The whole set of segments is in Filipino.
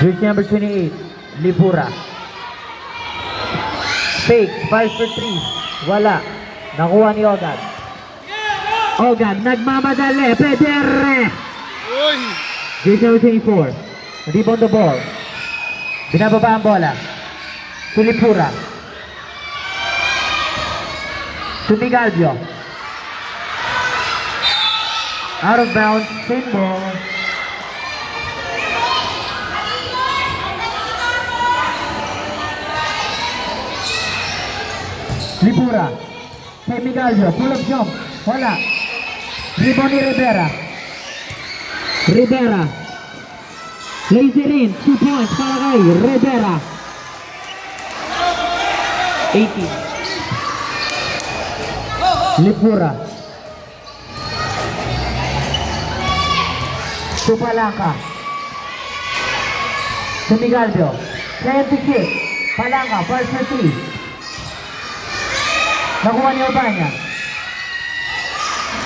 Jersey number 28, Libura. Fake, 5 for 3. Wala. Nakuha ni Ogad. Ogad, nagmamadali. Pedere! Jersey number 24. Rebound the ball. Binababa ang bola. To Libura. To Migalvio. Out of bounds, same ball. Libura. Kay Migalvio, pull up jump. Wala. Rebound ni Rivera. Rivera. Lazy rin, 2 points para kay Rivera. 18. Libura. To Palangka. To Migalvio. Trying to shoot. Palangka, 5 for 3. Nakuha ni Obanya.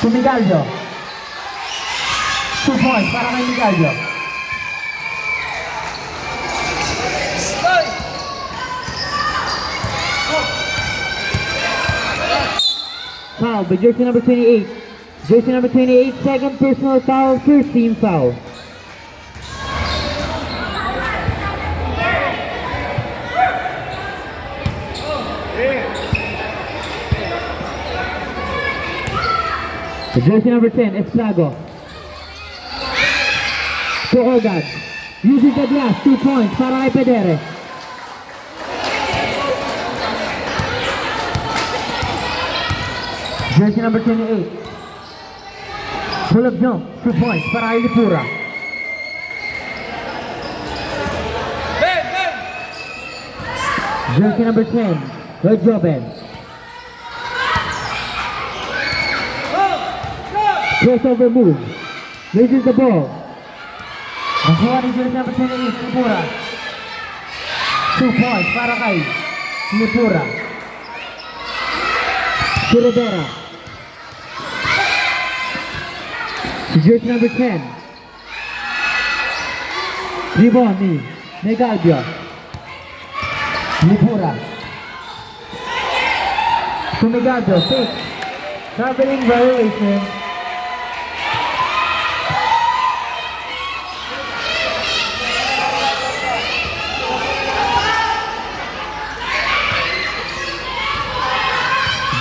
To Migalvio. 2 points para kay Migalvio. Foul by jersey number 28. Jersey number 28, second personal foul, first team foul. Jersey number 10, Estrago. To Ogad. Using the glass, 2 points para kay Pedere. Jersey number 28. Pull up jump, 2 points para kay Libura. Jersey number 10, Red Joben. Crossover move. Raises the ball. Nakuha ni jersey number 28, Libura. 2 points para kay Libura. To Rivera. Jersey number 10. Rebound ni Migalvio. Libura. To Migalvio, 6. Traveling violation.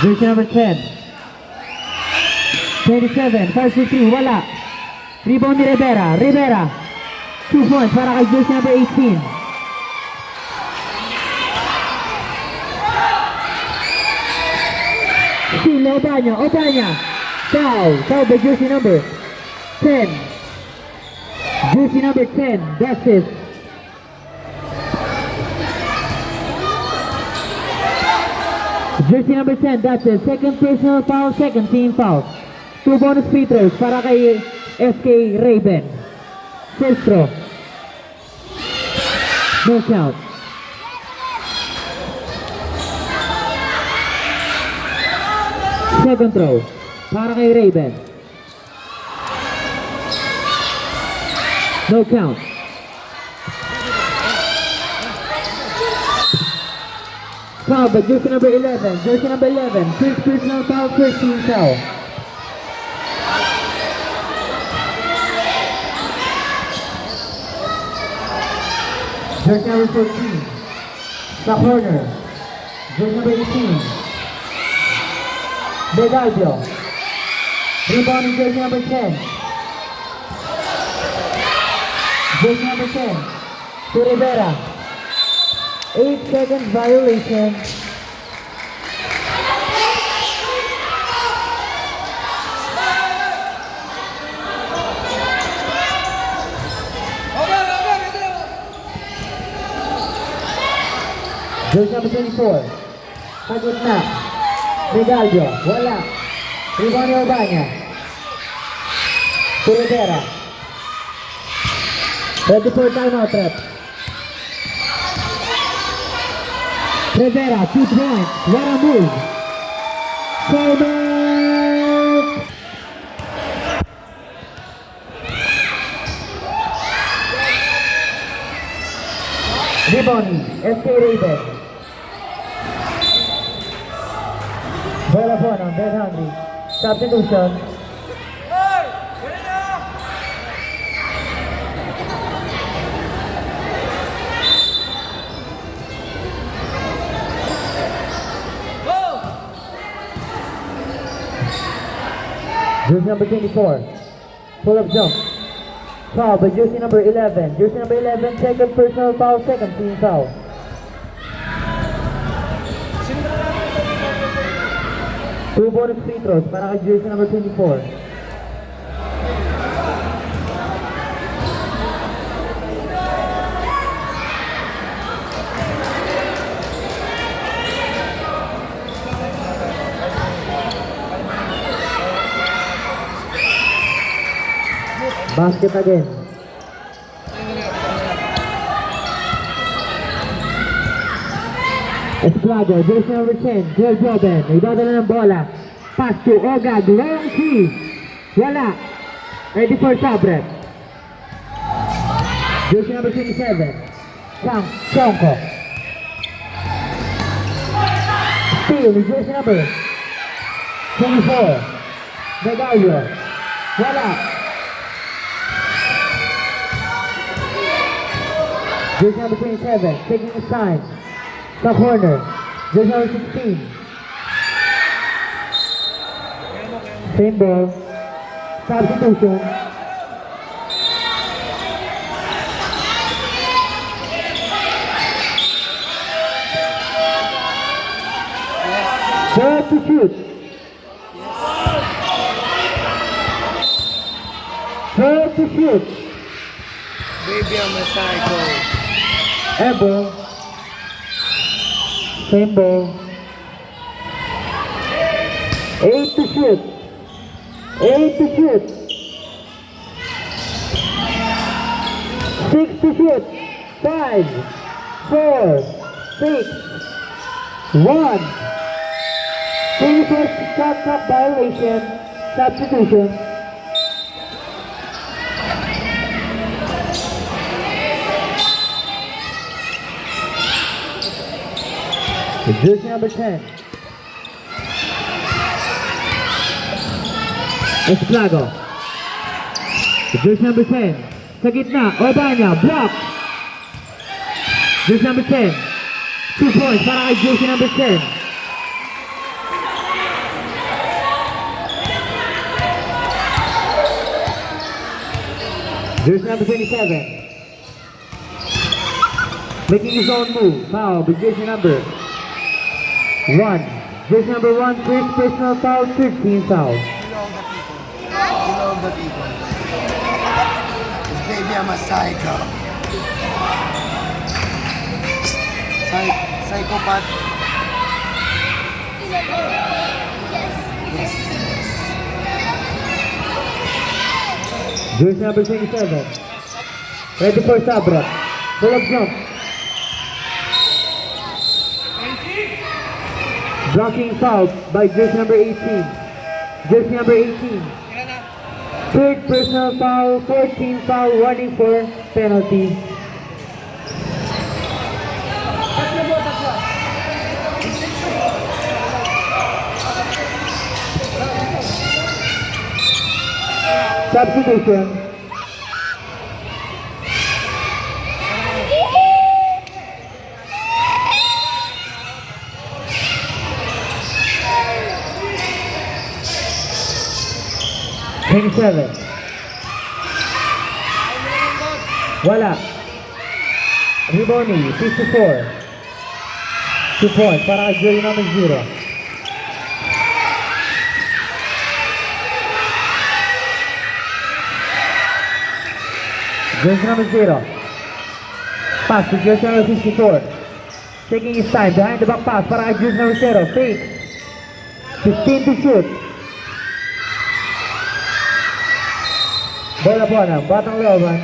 Jersey number 10. 27, 5 for 3, wala. Rebound ni Rivera. Rivera. 2 points para kay jersey number 18. Steal, Obanya. Obanya. Foul. Foul by jersey number 10. Jersey number 10. That's it. Jersey number 10, that's it. Second personal foul, second team foul. 2 bonus free throws para kay SK Raven. First throw. No count. Second throw para kay Raven. No count. Foul by jersey number 11. Jersey number 11. First personal foul, first team foul. Jersey number 14. Sa corner. Jersey number 18. Migalvio. Rebound in jersey number 10. Jersey number 10. To Rivera. 8 seconds violation. Jersey number 24. Pagod na. Migalvio. Wala. Rebound ni Obanya. To Rivera. Ready for timeout rep. Rivera, 2 points. What a move. Timeout. Riboni, SK Raven. Bola po ng Dead Hungry. Substitution. Jersey number 24. Pull up jump. Foul by jersey number 11. Jersey number 11, second personal foul, second team foul. Two bonus free throws para kay jersey number 24. Basket again. Esplado, jersey number 10, Joel Jordan, nagbadala ng bola. Pass to Ogad, long three. Wala. Ready for Sabret. Jersey number 27, Chonko. Steal, jersey number 24, Medallo. Wala. Jersey number 27, taking his time. Sa corner. Jersey number 16. Same ball. Substitution. Ball to shoot. Ball to shoot. Baby, I'm a psycho. Elbow. Same ball. 8 to shoot. 8 to shoot. 6 to shoot. 5, 4, 6, 1. First shot clock violation. Substitution. Jersey number 10. Esplago. Jersey number 10. Sa gitna, Odanya, block. Jersey number 10. 2 points para kay jersey number 10. Jersey number 27. Making his own move. Foul with jersey number 1. Jersey number 1, first personal foul, 13 foul. Below the people. This baby, I'm a psycho. Psychopath. Yes. Jersey number 27. Ready for Sabra. Pull up jump. Blocking foul by jersey number 18. Jersey number 18. Third personal foul, 14 foul, running for penalty. Substitution. Seven. Wala. Riboni, 54. 2 points para kay jersey number 0. Jersey number 0. Pass to jersey number 54. Taking his time behind the back pass para kay jersey number 0. Fake. 15 to shoot. Bola po ng Batang Looban.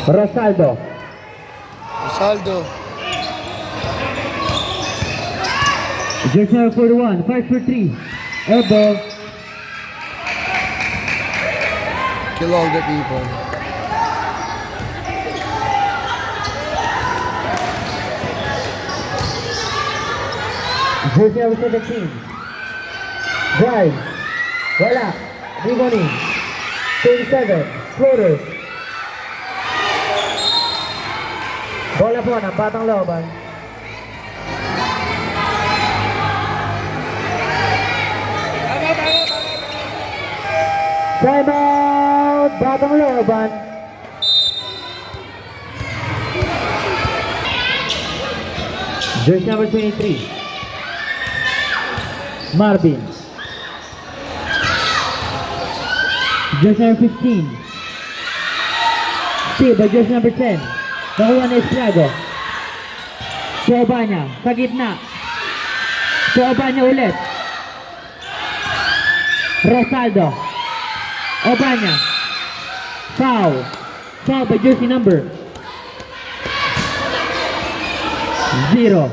Rosaldo. Jersey number 41, 5 for 3. Elbow. Kill all the people. Jersey number 17. Drive. Wala. Rebounding. 27. Floater. Bola po ng Batang Looban. Time out! Batang Looban. Jersey number 23. Marvin. Jersey number 15. Steve by jersey number 10. Nakuha na Estrago. Sa Obanya. Sa gitna. Sa Obanya ulit. Rosaldo. Obanya. Foul. Foul by jersey number 0.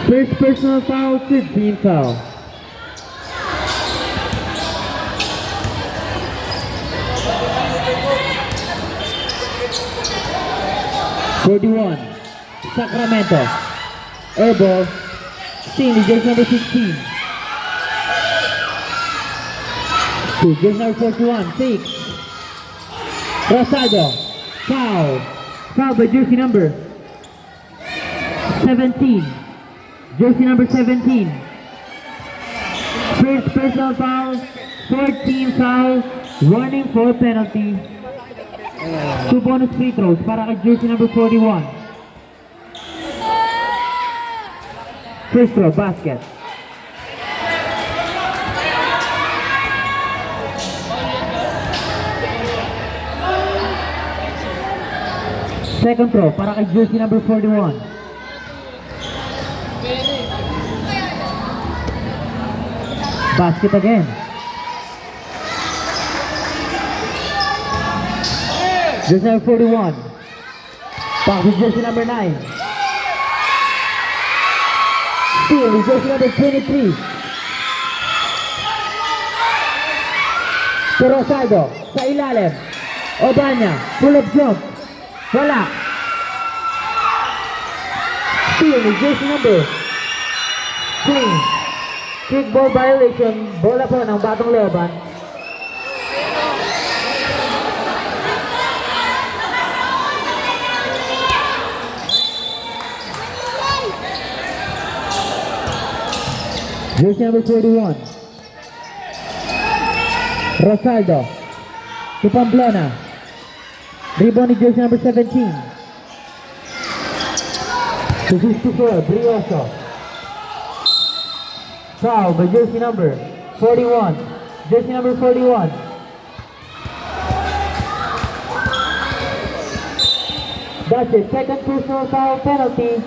First personal foul, third team foul. (41) Sacramento. Airball. Steam, jersey number 16. To jersey number 41. 6. Rosaldo. Foul. Foul by jersey number 17. Jersey number 17. First personal foul, fourth team foul, warning for penalty. 2 bonus free throws para kay jersey number 41. First throw, basket. Second throw para kay jersey number 41. Basket again. Jersey number 41. Back with jersey number 9. Steal with jersey number 23. To Rosaldo. Sa ilalim. Obanya. Pull up jump. Wala. Steal with jersey number 3. Kickball violation, bola po ng Batang Looban. Jersey number 41. Rosaldo. To Pamplona. Rebound ni jersey number 17. To 54, Brioso. Foul by jersey number 41. Jersey number 41. That's it. Second personal foul penalty.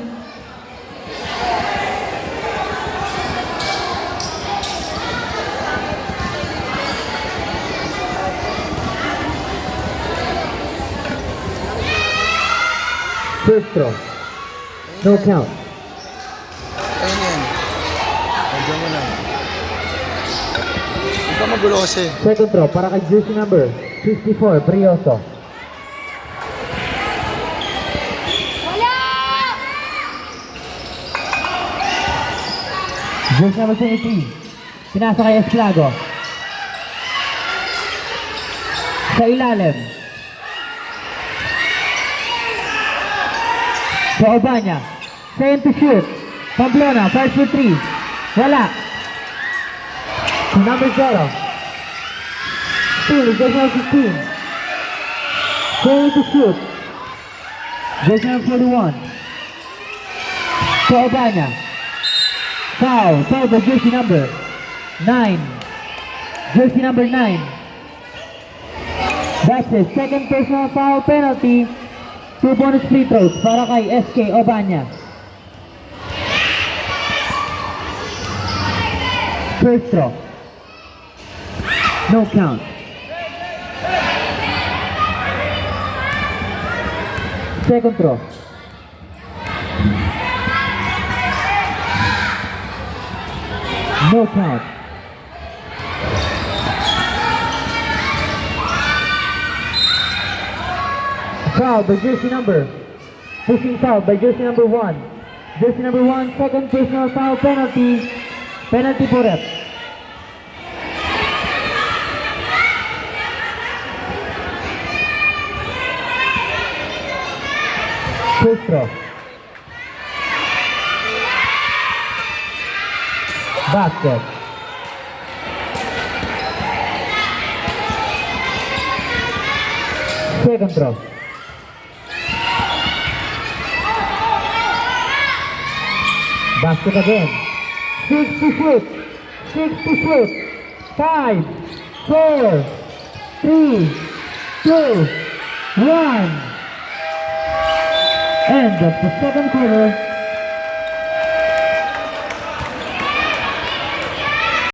First throw. No count. Ayun yan. Nandiyan mo lang. Huwag ka magulo kasi. Second throw para kay jersey number 54, Brioso. Jersey number 23. Pinasa kay Estrago. Sa ilalim. Sa Obanya. Second to shoot. Pamplona, 5 for 3. Wala. Number 0. Steal, jersey number 15. Second to shoot. Jersey number 41. Sa Obanya. Foul. Foul by jersey number 9. Jersey number 9. That's it. Second personal foul penalty. 2 bonus free throws para kay SK Obanya. First throw. No count. Second throw. No count. Foul by jersey number. Pushing foul by jersey number 1. Jersey number 1, second personal foul penalty. Penalty for rep. Free throw. Basket. Second throw. Basket again. 6 to shoot. 6 to shoot. 5, 4, 3, 2, 1. End of the second quarter.